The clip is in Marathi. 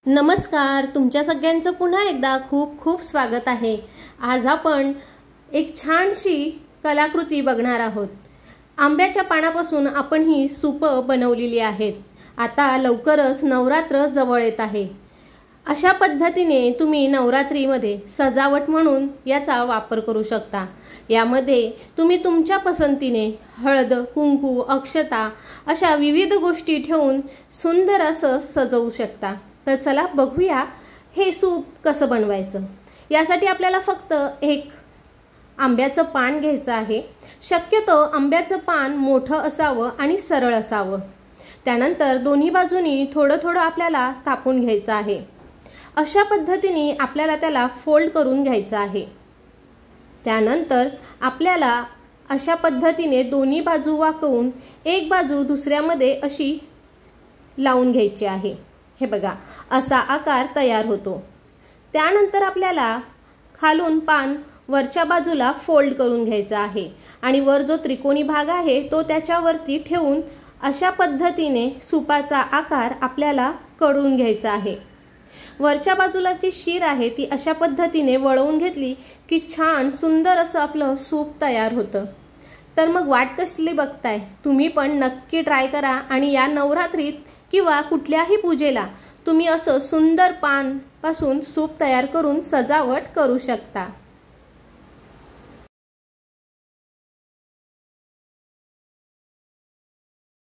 नमस्कार, तुमच्या सगळ्यांचं पुन्हा एकदा खूप खूप स्वागत आहे। आज आपण एक छानशी कलाकृती बघणार आहोत। आंब्याच्या पानापासून आपण ही सूप बनवलेली आहेत। आता लवकरच नवरात्र जवळ येत आहे। अशा पद्धतीने तुम्ही नवरात्रीमध्ये सजावट म्हणून याचा वापर करू शकता। यामध्ये तुम्ही तुमच्या पसंतीने हळद, कुंकू, अक्षता अशा विविध गोष्टी ठेवून सुंदर असं सजवू शकता। तर चला बघूया हे सूप कसं बनवायचं। यासाठी आपल्याला फक्त एक आंब्याचं पान घ्यायचं आहे। शक्यतो आंब्याचं पान मोठं असावं आणि सरळ असावं। त्यानंतर दोन्ही बाजूनी थोडं थोडं आपल्याला कापून घ्यायचं आहे। अशा पद्धतीने आपल्याला त्याला फोल्ड करून घ्यायचं आहे। त्यानंतर आपल्याला अशा पद्धतीने दोन्ही बाजू वाकवून एक बाजू दुसऱ्यामध्ये अशी लावून घ्यायची आहे। हे बघा, असा आकार तयार होतो। त्यानंतर आपल्याला खालून पान वरच्या बाजूला फोल्ड करून घ्यायचा आहे आणि वर जो त्रिकोणी भाग आहे तो त्याच्यावरती ठेवून अशा पद्धतीने सूपाचा आकार आपल्याला करून घ्यायचा आहे। वरच्या बाजूला जी शीर आहे ती अशा पद्धतीने वळवून घेतली की छान सुंदर असं आपलं सूप तयार होतं। तर मग वाट कसली बघताय? तुम्ही पण नक्की ट्राय करा आणि या नवरात्रीत किंवा कुठल्याही पूजेला तुम्ही असं सुंदर पान पासून सूप तयार करून सजावट करू शकता।